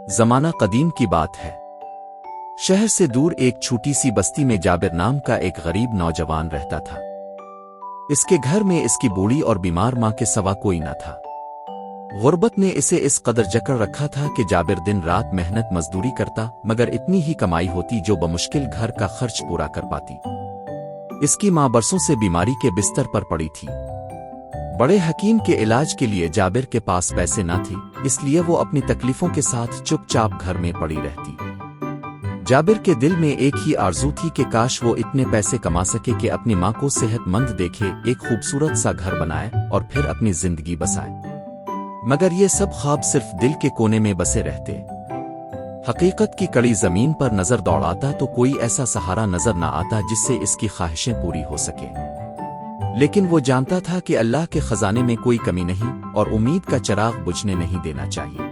जमाना कदीम की बात है। शहर से दूर एक छोटी सी बस्ती में जाबिर नाम का एक गरीब नौजवान रहता था। इसके घर में इसकी बूढ़ी और बीमार मां के सिवा कोई न था। गुर्बत ने इसे इस कदर जकड़ रखा था कि जाबिर दिन रात मेहनत मजदूरी करता, मगर इतनी ही कमाई होती जो बमुश्किल घर का खर्च पूरा कर पाती। इसकी मां बरसों से बीमारी के बिस्तर पर पड़ी थी। बड़े हकीम के इलाज के लिए जाबिर के पास पैसे न थे, इसलिए वो अपनी तकलीफों के साथ चुपचाप घर में पड़ी रहती। जाबिर के दिल में एक ही आरज़ू थी कि काश वो इतने पैसे कमा सके कि अपनी मां को सेहतमंद देखे, एक खूबसूरत सा घर बनाए और फिर अपनी जिंदगी बसाए। मगर ये सब ख्वाब सिर्फ दिल के कोने में बसे रहते। हकीकत की कड़ी जमीन पर नजर दौड़ाता तो कोई ऐसा सहारा नजर न आता जिससे इसकी ख्वाहिशें पूरी हो सके। लेकिन वो जानता था कि अल्लाह के खजाने में कोई कमी नहीं और उम्मीद का चिराग बुझने नहीं देना चाहिए।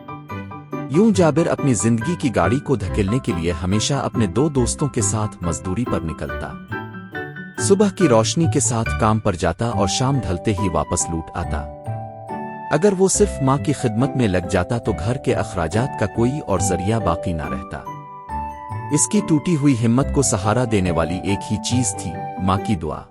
यूं जाबिर अपनी जिंदगी की गाड़ी को धकेलने के लिए हमेशा अपने दो दोस्तों के साथ मजदूरी पर निकलता। सुबह की रोशनी के साथ काम पर जाता और शाम ढलते ही वापस लौट आता। अगर वो सिर्फ मां की खिदमत में लग जाता तो घर के अखराजात का कोई और जरिया बाकी ना रहता। इसकी टूटी हुई हिम्मत को सहारा देने वाली एक ही चीज थी, मां की दुआ।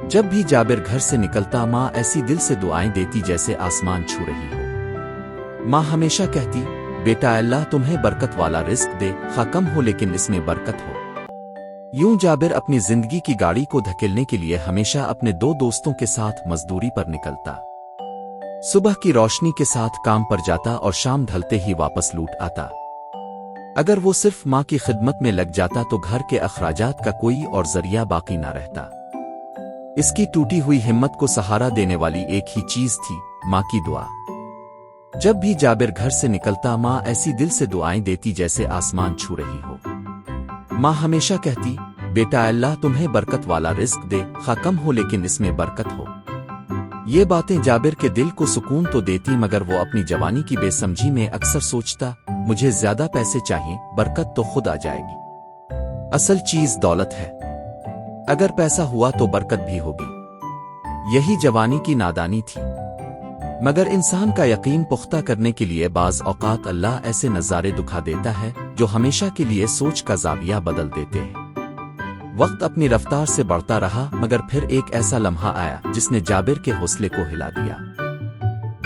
जब भी जाबिर घर से निकलता, मां ऐसी दिल से दुआएं देती जैसे आसमान छू रही हो। मां हमेशा कहती, बेटा अल्लाह तुम्हें बरकत वाला रिस्क दे, खा कम हो लेकिन इसमें बरकत हो। यूं जाबिर अपनी जिंदगी की गाड़ी को धकेलने के लिए हमेशा अपने दो दोस्तों के साथ मजदूरी पर निकलता। सुबह की रोशनी के साथ काम पर जाता और शाम ढलते ही वापस लौट आता। अगर वो सिर्फ मां की खिदमत में लग जाता तो घर के अखराजात का कोई और जरिया बाकी ना रहता। इसकी टूटी हुई हिम्मत को सहारा देने वाली एक ही चीज थी, मां की दुआ। जब भी जाबिर घर से निकलता, मां ऐसी दिल से दुआएं देती जैसे आसमान छू रही हो। मां हमेशा कहती, बेटा अल्लाह तुम्हें बरकत वाला रिस्क दे, खा कम हो लेकिन इसमें बरकत हो। ये बातें जाबिर के दिल को सुकून तो देती, मगर वो अपनी जवानी की बेसमझी में अक्सर सोचता, मुझे ज्यादा पैसे चाहिए, बरकत तो खुद आ जाएगी। असल चीज दौलत है, अगर पैसा हुआ तो बरकत भी होगी। यही जवानी की नादानी थी। मगर इंसान का यकीन पुख्ता करने के लिए बाज औकात अल्लाह ऐसे नज़ारे दिखा देता है जो हमेशा के लिए सोच का ज़ाविया बदल देते हैं। वक्त अपनी रफ्तार से बढ़ता रहा, मगर फिर एक ऐसा लम्हा आया जिसने जाबिर के हौसले को हिला दिया।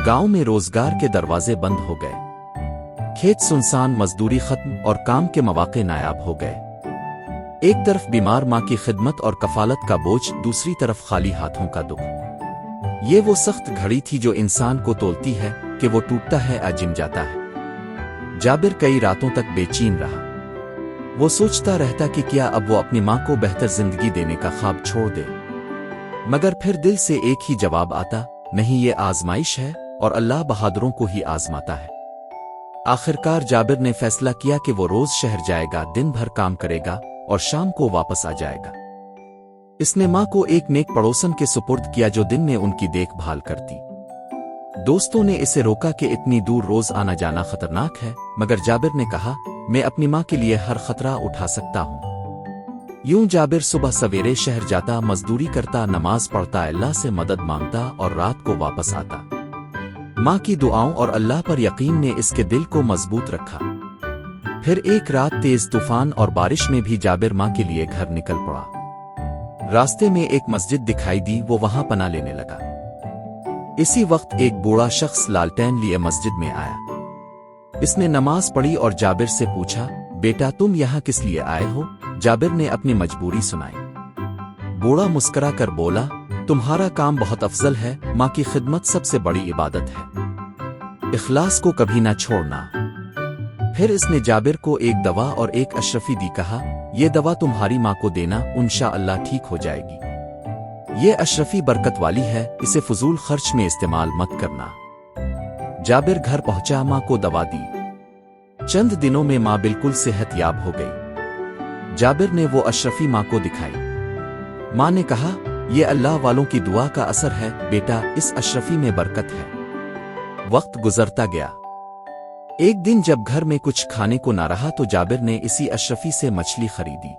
गांव में रोजगार के दरवाजे बंद हो गए, खेत सुनसान, मजदूरी खत्म और काम के मौके नायाब हो गए। एक तरफ बीमार मां की खिदमत और कफालत का बोझ, दूसरी तरफ खाली हाथों का दुख। ये वो सख्त घड़ी थी जो इंसान को तोलती है कि वो टूटता है या जिम जाता है। जाबिर कई रातों तक बेचैन रहा। वो सोचता रहता कि क्या अब वो अपनी मां को बेहतर जिंदगी देने का ख्वाब छोड़ दे। मगर फिर दिल से एक ही जवाब आता, नहीं, ये आजमाइश है और अल्लाह बहादुरों को ही आजमाता है। आखिरकार जाबिर ने फैसला किया कि वो रोज शहर जाएगा, दिन भर काम करेगा और शाम को वापस आ जाएगा। इसने मां को एक नेक पड़ोसन के सुपुर्द किया जो दिन में उनकी देखभाल करती। दोस्तों ने इसे रोका कि इतनी दूर रोज आना जाना खतरनाक है, मगर जाबिर ने कहा, मैं अपनी मां के लिए हर खतरा उठा सकता हूं। यूं जाबिर सुबह सवेरे शहर जाता, मजदूरी करता, नमाज पढ़ता, अल्लाह से मदद मांगता और रात को वापस आता। मां की दुआओं और अल्लाह पर यकीन ने इसके दिल को मजबूत रखा। फिर एक रात तेज तूफान और बारिश में भी जाबिर मां के लिए घर निकल पड़ा। रास्ते में एक मस्जिद दिखाई दी, वो वहां पनाह लेने लगा। इसी वक्त एक बूढ़ा शख्स लालटेन लिए मस्जिद में आया। इसने नमाज पढ़ी और जाबिर से पूछा, बेटा तुम यहाँ किस लिए आए हो? जाबिर ने अपनी मजबूरी सुनाई। बूढ़ा मुस्करा कर बोला, तुम्हारा काम बहुत अफजल है, माँ की खिदमत सबसे बड़ी इबादत है, इखलास को कभी ना छोड़ना। फिर इसने जाबिर को एक दवा और एक अशरफी दी, कहा, ये दवा तुम्हारी माँ को देना, इंशाअल्लाह ठीक हो जाएगी। ये अशरफी बरकत वाली है, इसे फजूल खर्च में इस्तेमाल मत करना। जाबिर घर पहुंचा, मां को दवा दी। चंद दिनों में मां बिल्कुल सेहतयाब हो गई। जाबिर ने वो अशरफी मां को दिखाई। मां ने कहा, यह अल्लाह वालों की दुआ का असर है बेटा, इस अशरफी में बरकत है। वक्त गुजरता गया। एक दिन जब घर में कुछ खाने को ना रहा तो जाबिर ने इसी अशरफी से मछली खरीदी।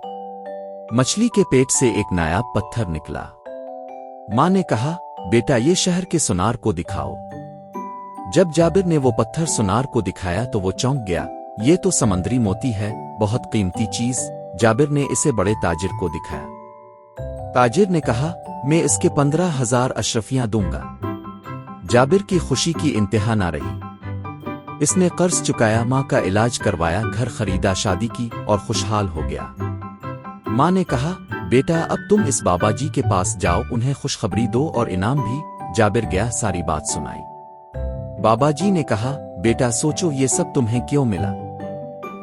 मछली के पेट से एक नायाब पत्थर निकला। मां ने कहा, बेटा ये शहर के सुनार को दिखाओ। जब जाबिर ने वो पत्थर सुनार को दिखाया तो वो चौंक गया। ये तो समंदरी मोती है, बहुत कीमती चीज। जाबिर ने इसे बड़े ताजिर को दिखाया। ताजिर ने कहा, मैं इसके 15,000 अशरफियां दूंगा। जाबिर की खुशी की इंतहा ना रही। इसने कर्ज चुकाया, माँ का इलाज करवाया, घर खरीदा, शादी की और खुशहाल हो गया। माँ ने कहा, बेटा अब तुम इस बाबा जी के पास जाओ, उन्हें खुशखबरी दो और इनाम भी। जाबिर गया, सारी बात सुनाई। बाबा जी ने कहा, बेटा सोचो ये सब तुम्हें क्यों मिला,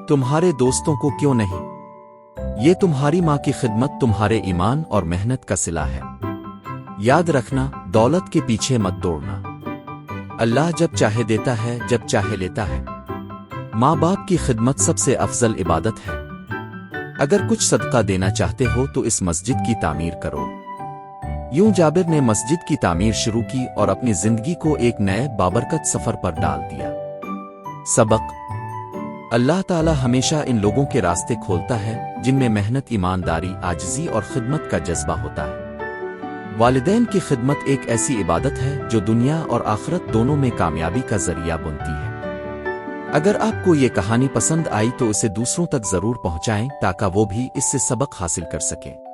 तुम्हारे दोस्तों को क्यों नहीं। ये तुम्हारी माँ की खिदमत, तुम्हारे ईमान और मेहनत का सिला है। याद रखना, दौलत के पीछे मत दौड़ना। अल्लाह जब चाहे देता है, जब चाहे लेता है। माँ बाप की खिदमत सबसे अफजल इबादत है। अगर कुछ सदका देना चाहते हो तो इस मस्जिद की तामीर करो। यूं जाबिर ने मस्जिद की तामीर शुरू की और अपनी जिंदगी को एक नए बाबरकत सफर पर डाल दिया। सबक: अल्लाह ताला हमेशा इन लोगों के रास्ते खोलता है जिनमें मेहनत, ईमानदारी, आजिज़ी और खिदमत का जज्बा होता है। वालिदैन की खिदमत एक ऐसी इबादत है जो दुनिया और आखिरत दोनों में कामयाबी का जरिया बनती है। अगर आपको ये कहानी पसंद आई तो इसे दूसरों तक जरूर पहुंचाएं ताकि वो भी इससे सबक हासिल कर सकें।